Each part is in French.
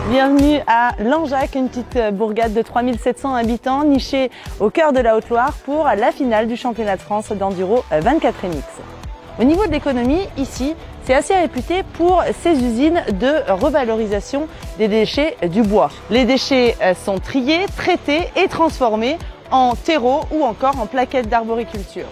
Bienvenue à Langeac, une petite bourgade de 3700 habitants nichée au cœur de la Haute-Loire pour la finale du championnat de France d'enduro 24MX. Au niveau de l'économie, ici, c'est assez réputé pour ces usines de revalorisation des déchets du bois. Les déchets sont triés, traités et transformés en terreau ou encore en plaquettes d'arboriculture.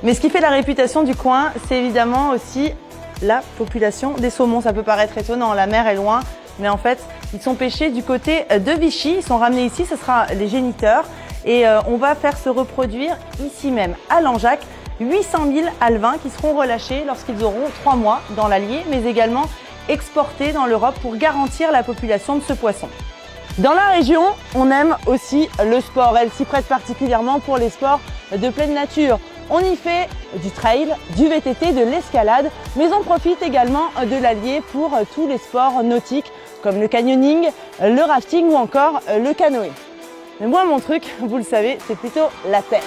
Mais ce qui fait la réputation du coin, c'est évidemment aussi la population des saumons. Ça peut paraître étonnant, la mer est loin, mais en fait, ils sont pêchés du côté de Vichy, ils sont ramenés ici, ce sera les géniteurs. Et on va faire se reproduire ici même, à Langeac, 800 000 alevins qui seront relâchés lorsqu'ils auront 3 mois dans l'Allier, mais également exportés dans l'Europe pour garantir la population de ce poisson. Dans la région, on aime aussi le sport. Elle s'y prête particulièrement pour les sports de pleine nature. On y fait du trail, du VTT, de l'escalade, mais on profite également de l'Allier pour tous les sports nautiques comme le canyoning, le rafting ou encore le canoë. Mais moi, mon truc, vous le savez, c'est plutôt la terre.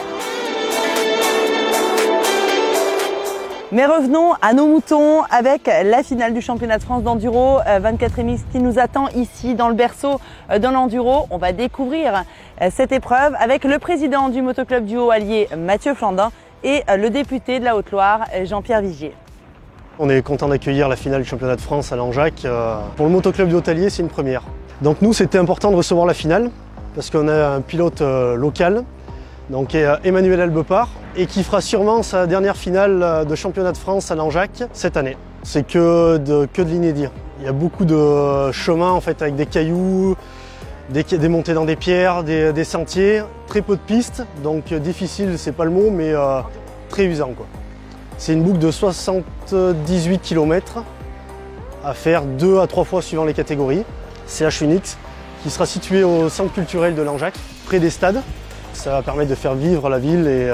Mais revenons à nos moutons avec la finale du championnat de France d'enduro 24MX qui nous attend ici dans le berceau de l'enduro. On va découvrir cette épreuve avec le président du motoclub du Haut-Allier, Mathieu Flandin, et le député de la Haute-Loire, Jean-Pierre Vigier. On est content d'accueillir la finale du championnat de France à Langeac. Pour le motoclub du Haut-Allier, c'est une première. Donc nous, c'était important de recevoir la finale parce qu'on a un pilote local, donc Emmanuel Albepart, et qui fera sûrement sa dernière finale de championnat de France à Langeac cette année. C'est que de l'inédit. Il y a beaucoup de chemins en fait avec des cailloux, des montées dans des pierres, des sentiers, très peu de pistes, donc difficile, c'est pas le mot, mais très usant, quoi. C'est une boucle de 78 km à faire 2 à 3 fois suivant les catégories. CH Unix, qui sera situé au centre culturel de Langeac, près des stades. Ça va permettre de faire vivre la ville et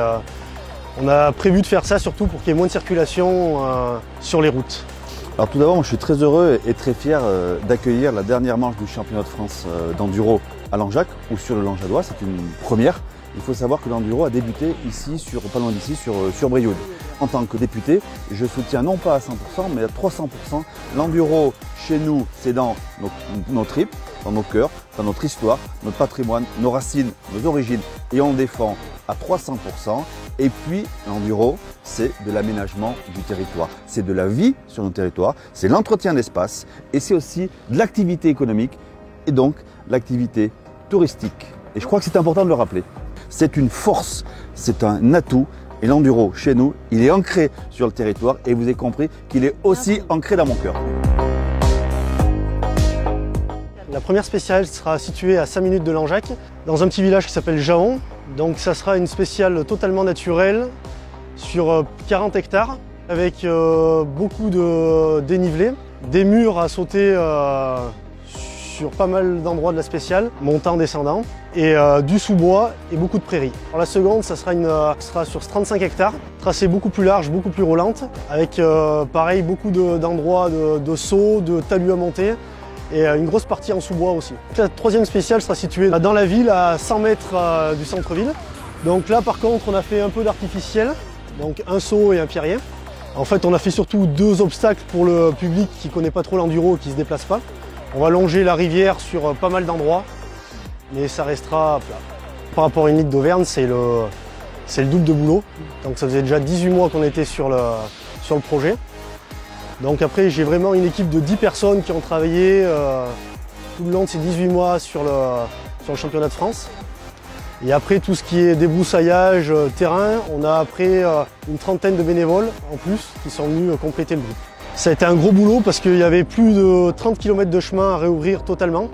on a prévu de faire ça surtout pour qu'il y ait moins de circulation sur les routes. Alors tout d'abord, moi je suis très heureux et très fier d'accueillir la dernière manche du championnat de France d'enduro à Langeac ou sur le Langeadois. C'est une première. Il faut savoir que l'enduro a débuté ici, pas loin d'ici, sur Brioude. En tant que député, je soutiens non pas à 100%, mais à 300%. L'enduro, chez nous, c'est dans nos tripes, dans nos cœurs, dans notre histoire, notre patrimoine, nos racines, nos origines. Et on défend à 300%. Et puis, l'enduro, c'est de l'aménagement du territoire. C'est de la vie sur nos territoires, c'est l'entretien d'espace et c'est aussi de l'activité économique et donc l'activité touristique. Et je crois que c'est important de le rappeler. C'est une force, c'est un atout. Et l'enduro, chez nous, il est ancré sur le territoire et vous avez compris qu'il est aussi ancré dans mon cœur. La première spéciale sera située à 5 minutes de Langeac, dans un petit village qui s'appelle Jaon. Donc ça sera une spéciale totalement naturelle sur 40 hectares avec beaucoup de dénivelé, des murs à sauter sur pas mal d'endroits de la spéciale, montant, descendant, et du sous-bois et beaucoup de prairies. Alors la seconde, ça sera sur 35 hectares, tracé beaucoup plus large, beaucoup plus roulante, avec pareil beaucoup d'endroits de sauts, de talus à monter, et une grosse partie en sous-bois aussi. La troisième spéciale sera située dans la ville, à 100 mètres du centre-ville. Donc là par contre, on a fait un peu d'artificiel, donc un saut et un pierrier. En fait, on a fait surtout 2 obstacles pour le public qui ne connaît pas trop l'enduro et qui ne se déplace pas. On va longer la rivière sur pas mal d'endroits, mais ça restera plat. Par rapport à une ligue d'Auvergne, c'est le double de boulot. Donc ça faisait déjà 18 mois qu'on était sur le projet. Donc après, j'ai vraiment une équipe de 10 personnes qui ont travaillé tout le long de ces 18 mois sur le championnat de France. Et après, tout ce qui est débroussaillage, terrain, on a après une trentaine de bénévoles en plus qui sont venus compléter le groupe. Ça a été un gros boulot parce qu'il y avait plus de 30 km de chemin à réouvrir totalement.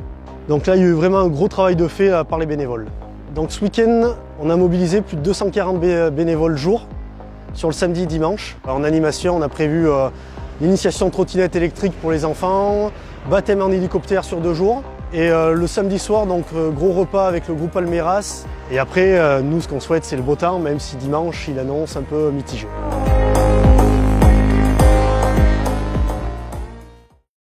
Donc là, il y a eu vraiment un gros travail de fait par les bénévoles. Donc ce week-end, on a mobilisé plus de 240 bénévoles jour sur le samedi et dimanche. En animation, on a prévu l'initiation de trottinette électrique pour les enfants, baptême en hélicoptère sur 2 jours. Et le samedi soir, donc gros repas avec le groupe Almeras. Et après, nous, ce qu'on souhaite, c'est le beau temps, même si dimanche, il annonce un peu mitigé.